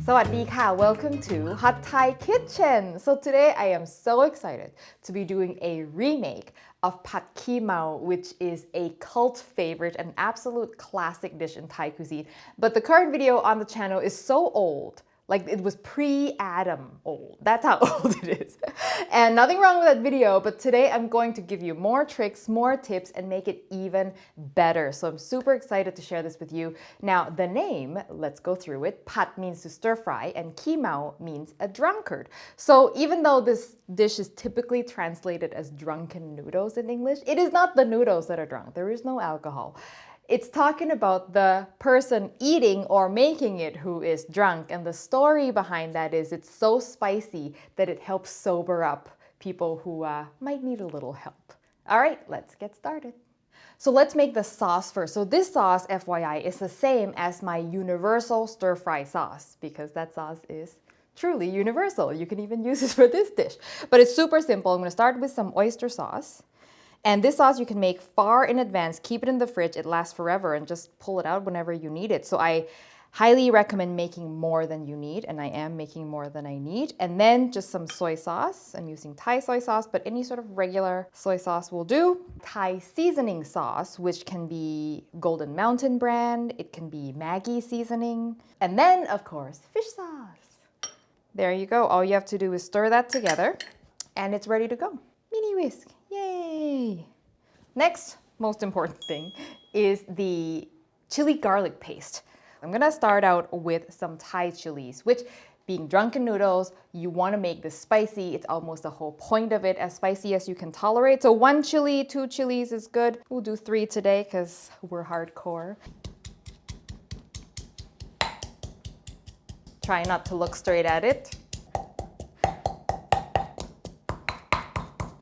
Sawadee welcome to Hot Thai Kitchen. So today I am so excited to be doing a remake of Pad Khee Mao, which is a cult favorite, an absolute classic dish in Thai cuisine. But the current video on the channel is so old, like it was pre-Adam old. That's how old it is. And nothing wrong with that video, but today I'm going to give you more tricks, more tips, and make it even better. So I'm super excited to share this with you. Now, the name, let's go through it. Pad means to stir fry, and Khee Mao means a drunkard. So even though this dish is typically translated as drunken noodles in English, it is not the noodles that are drunk. There is no alcohol. It's talking about the person eating or making it who is drunk, and the story behind that is it's so spicy that it helps sober up people who might need a little help. All right, let's get started. So let's make the sauce first. So this sauce, FYI, is the same as my universal stir-fry sauce because that sauce is truly universal. You can even use this for this dish. But it's super simple. I'm gonna start with some oyster sauce. And this sauce you can make far in advance, keep it in the fridge, it lasts forever, and just pull it out whenever you need it. So I highly recommend making more than you need, and I am making more than I need. And then just some soy sauce. I'm using Thai soy sauce, but any sort of regular soy sauce will do. Thai seasoning sauce, which can be Golden Mountain brand, it can be Maggi seasoning. And then, of course, fish sauce. There you go. All you have to do is stir that together, and it's ready to go. Mini whisk. Yay! Next, most important thing is the chili garlic paste. I'm gonna start out with some Thai chilies, which being drunken noodles, you wanna make this spicy. It's almost the whole point of it, as spicy as you can tolerate. So 1 chili, 2 chilies is good. We'll do 3 today because we're hardcore. Try not to look straight at it.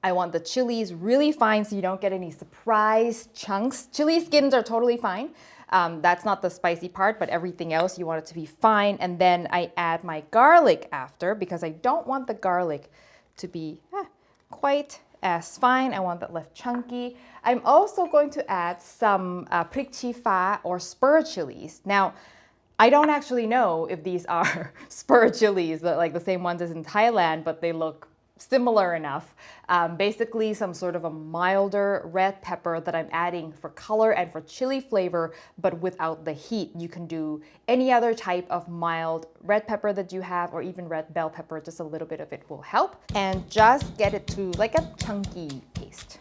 I want the chilies really fine so you don't get any surprise chunks. Chili skins are totally fine. That's not the spicy part, but everything else you want it to be fine. And then I add my garlic after because I don't want the garlic to be quite as fine. I want that left chunky. I'm also going to add some prik chi fa or spur chilies. Now, I don't actually know if these are spur chilies, like the same ones as in Thailand, but they look similar enough. Basically some sort of a milder red pepper that I'm adding for color and for chili flavor, but without the heat. You can do any other type of mild red pepper that you have, or even red bell pepper, just a little bit of it will help. And just get it to like a chunky paste.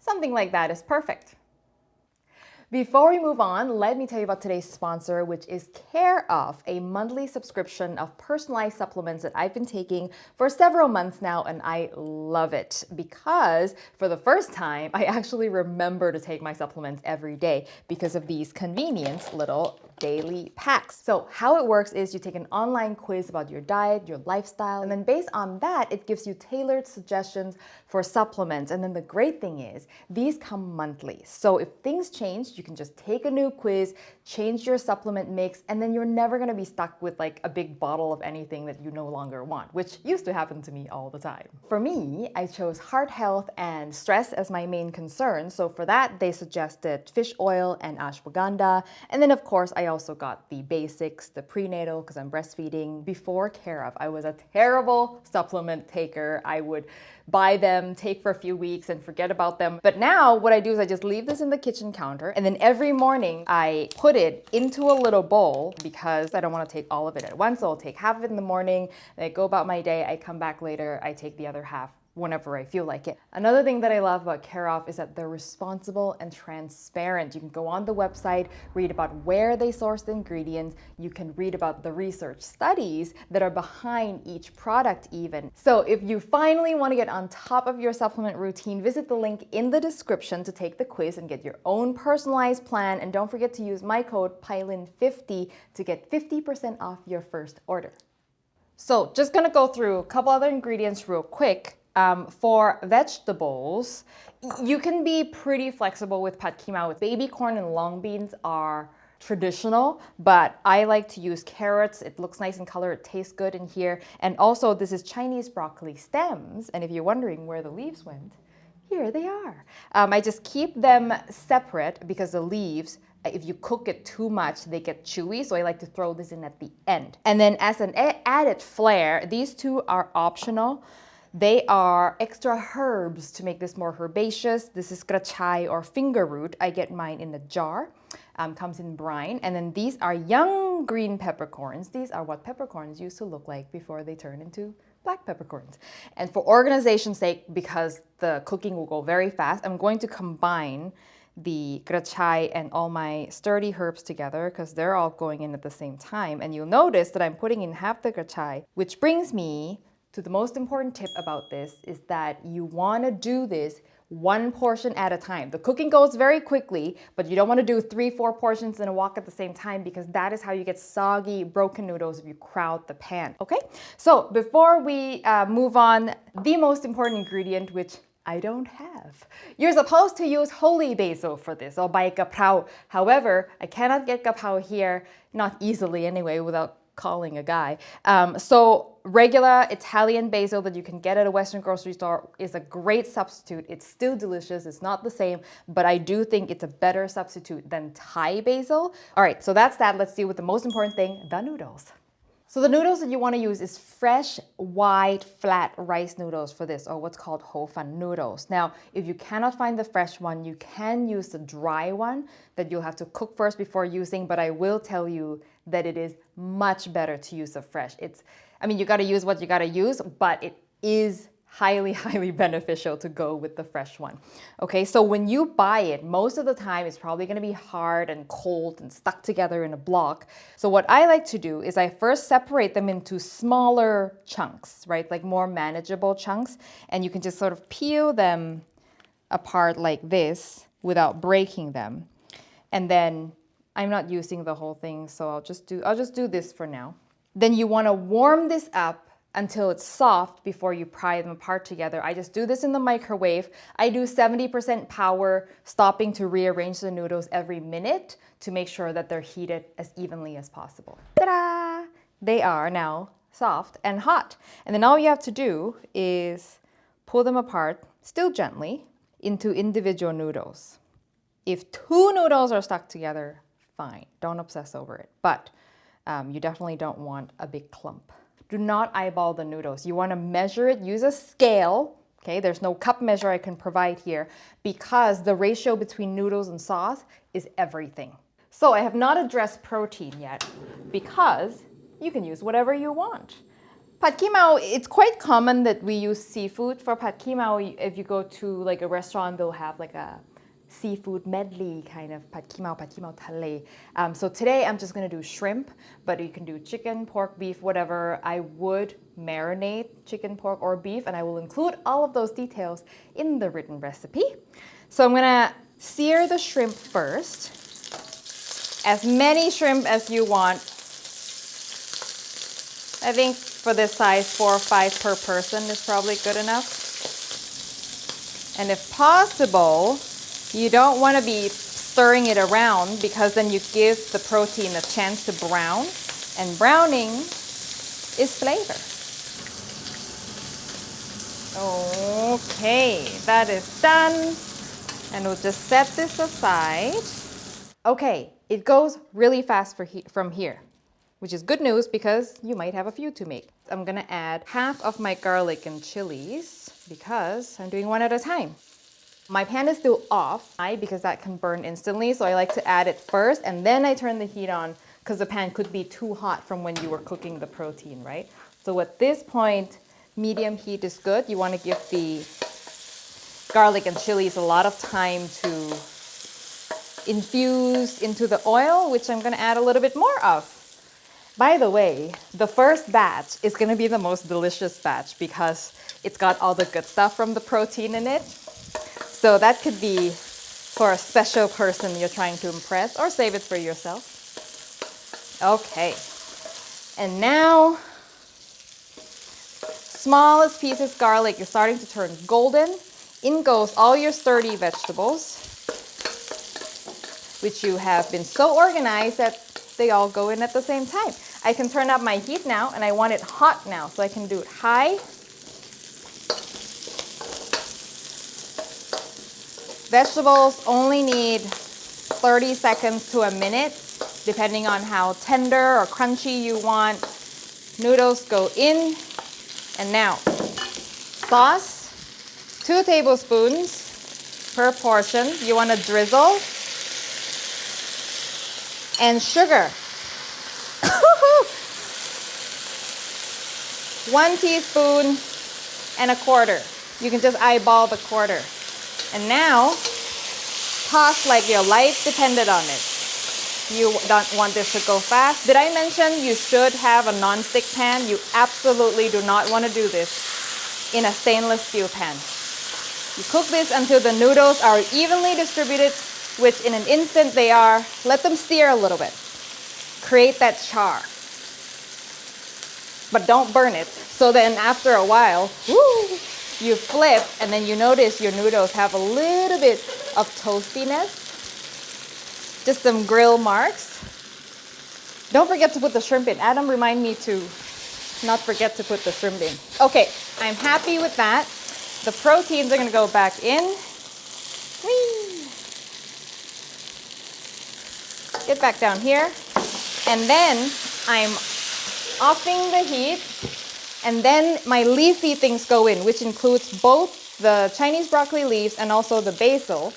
Something like that is perfect. Before we move on, let me tell you about today's sponsor, which is Care Of, a monthly subscription of personalized supplements that I've been taking for several months now, and I love it because for the first time, I actually remember to take my supplements every day because of these convenient little daily packs. So how it works is you take an online quiz about your diet, your lifestyle, and then based on that, it gives you tailored suggestions for supplements. And then the great thing is these come monthly. So if things change, you can just take a new quiz, change your supplement mix, and then you're never gonna be stuck with like a big bottle of anything that you no longer want, which used to happen to me all the time. For me, I chose heart health and stress as my main concern. So for that, they suggested fish oil and ashwagandha. And then of course, I also got the basics, the prenatal, because I'm breastfeeding. Before Care Of, I was a terrible supplement taker. I would buy them, take for a few weeks and forget about them. But now what I do is I just leave this in the kitchen counter, and then every morning I put it into a little bowl because I don't want to take all of it at once. So I'll take half of it in the morning, then I go about my day, I come back later, I take the other half whenever I feel like it. Another thing that I love about Care Of is that they're responsible and transparent. You can go on the website, read about where they source the ingredients. You can read about the research studies that are behind each product even. So if you finally want to get on top of your supplement routine, visit the link in the description to take the quiz and get your own personalized plan. And don't forget to use my code PAILIN50 to get 50% off your first order. So just gonna go through a couple other ingredients real quick. For vegetables, you can be pretty flexible with Pad Khee Mao. With baby corn and long beans are traditional, but I like to use carrots. It looks nice in color, it tastes good in here. And also this is Chinese broccoli stems. And if you're wondering where the leaves went, here they are. I just keep them separate because the leaves If you cook it too much, they get chewy, so I like to throw this in at the end. And then as an added flair, these two are optional. They are extra herbs to make this more herbaceous. This is grachai or finger root. I get mine in a jar. Comes in brine. And then these are young green peppercorns. These are what peppercorns used to look like before they turn into black peppercorns. And for organization's sake, because the cooking will go very fast, I'm going to combine the grachai and all my sturdy herbs together because they're all going in at the same time. And you'll notice that I'm putting in half the grachai, which brings me to the most important tip about this is that you want to do this one portion at a time. The cooking goes very quickly, but you don't want to do 3-4 portions in a wok at the same time because that is how you get soggy, broken noodles if you crowd the pan. Okay, so before we move on, the most important ingredient, which I don't have. You're supposed to use holy basil for this, or buy kaprao. However, I cannot get kaprao here, not easily anyway, without calling a guy. So regular Italian basil that you can get at a Western grocery store is a great substitute. It's still delicious. It's not the same, but I do think it's a better substitute than Thai basil. All right, so that's that. Let's deal with the most important thing, the noodles. So the noodles that you want to use is fresh, white, flat rice noodles for this, or what's called ho fun noodles. Now, if you cannot find the fresh one, you can use the dry one that you'll have to cook first before using, but I will tell you that it is much better to use the fresh. You got to use what you got to use, but it is highly, highly beneficial to go with the fresh one. Okay, so when you buy it, most of the time it's probably going to be hard and cold and stuck together in a block. So what I like to do is I first separate them into smaller chunks, right? Like more manageable chunks. And you can just sort of peel them apart like this without breaking them. And then I'm not using the whole thing, so I'll just do this for now. Then you want to warm this up until it's soft before you pry them apart together. I just do this in the microwave. I do 70% power, stopping to rearrange the noodles every minute to make sure that they're heated as evenly as possible. Ta-da! They are now soft and hot. And then all you have to do is pull them apart, still gently, into individual noodles. If 2 noodles are stuck together, fine. Don't obsess over it. But you definitely don't want a big clump. Do not eyeball the noodles. You want to measure it, use a scale. Okay, there's no cup measure I can provide here because the ratio between noodles and sauce is everything. So I have not addressed protein yet because you can use whatever you want. Pad Khee Mao, it's quite common that we use seafood for Pad Khee Mao. If you go to like a restaurant, they'll have like a seafood medley kind of Pad Khee Mao Thale. So today I'm just going to do shrimp, but you can do chicken, pork, beef, whatever. I would marinate chicken, pork, or beef, and I will include all of those details in the written recipe. So I'm going to sear the shrimp first. As many shrimp as you want. I think for this size, 4 or 5 per person is probably good enough. And if possible, you don't want to be stirring it around because then you give the protein a chance to brown, and browning is flavor. Okay, that is done. And we'll just set this aside. Okay, it goes really fast from here, which is good news because you might have a few to make. I'm gonna add half of my garlic and chilies because I'm doing one at a time. My pan is still off because that can burn instantly, so I like to add it first and then I turn the heat on because the pan could be too hot from when you were cooking the protein, right? So at this point, medium heat is good. You want to give the garlic and chilies a lot of time to infuse into the oil, which I'm going to add a little bit more of. By the way, the first batch is going to be the most delicious batch because it's got all the good stuff from the protein in it. So that could be for a special person you're trying to impress, or save it for yourself. Okay. And now, smallest pieces garlic is starting to turn golden. In goes all your sturdy vegetables, which you have been so organized that they all go in at the same time. I can turn up my heat now, and I want it hot now, so I can do it high. Vegetables only need 30 seconds to a minute, depending on how tender or crunchy you want. Noodles go in. And now, sauce, 2 tablespoons per portion. You want to drizzle. And sugar. 1 teaspoon and a quarter. You can just eyeball the quarter. And now, toss like your life depended on it. You don't want this to go fast. Did I mention you should have a non-stick pan? You absolutely do not want to do this in a stainless steel pan. You cook this until the noodles are evenly distributed, which in an instant they are. Let them sear a little bit. Create that char. But don't burn it. So then after a while, you flip and then you notice your noodles have a little bit of toastiness. Just some grill marks. Don't forget to put the shrimp in. Adam, remind me to not forget to put the shrimp in. Okay, I'm happy with that. The proteins are gonna go back in. Whee! Get back down here. And then I'm offing the heat. And then my leafy things go in, which includes both the Chinese broccoli leaves and also the basil.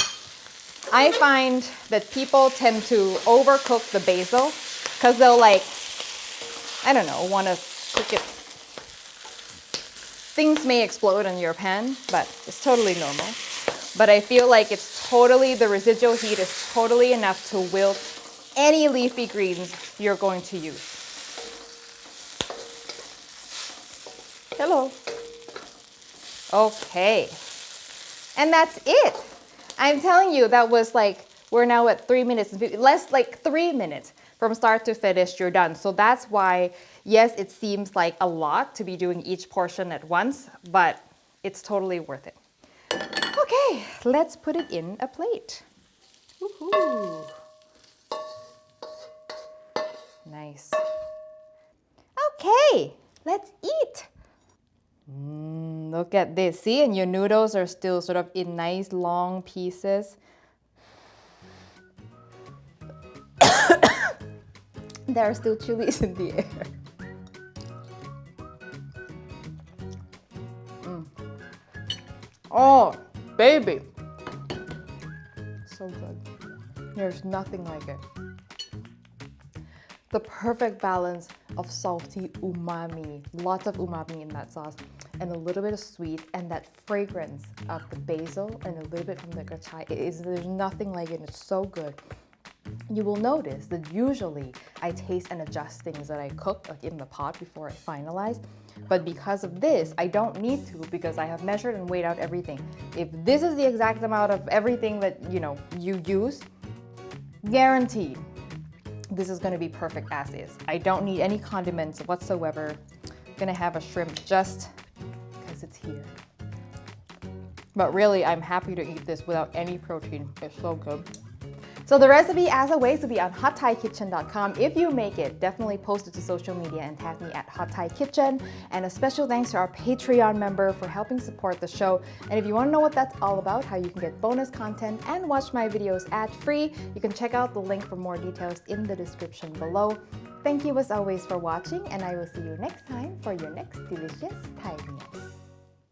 I find that people tend to overcook the basil because they'll want to cook it. Things may explode in your pan, but it's totally normal. But I feel like the residual heat is totally enough to wilt any leafy greens you're going to use. Hello. Okay. And that's it. I'm telling you, that was we're now at 3 minutes, less 3 minutes from start to finish, you're done. So that's why, yes, it seems like a lot to be doing each portion at once, but it's totally worth it. Okay, let's put it in a plate. Woohoo. Nice. Okay, let's eat. Look at this. See, and your noodles are still sort of in nice long pieces. There are still chilies in the air. Oh, baby. So good. There's nothing like it. The perfect balance of salty umami, lots of umami in that sauce, and a little bit of sweet, and that fragrance of the basil, and a little bit from the gachai. There's nothing like it. It's so good. You will notice that usually I taste and adjust things that I cook in the pot before I finalize. But because of this, I don't need to, because I have measured and weighed out everything. If this is the exact amount of everything that you use, guaranteed, this is going to be perfect as is. I don't need any condiments whatsoever. I'm going to have a shrimp just because it's here. But really, I'm happy to eat this without any protein. It's so good. So the recipe, as always, will be on hotthaikitchen.com. If you make it, definitely post it to social media and tag me at Hot Thai Kitchen. And a special thanks to our Patreon member for helping support the show. And if you want to know what that's all about, how you can get bonus content and watch my videos ad-free, you can check out the link for more details in the description below. Thank you as always for watching, and I will see you next time for your next delicious Thai meal.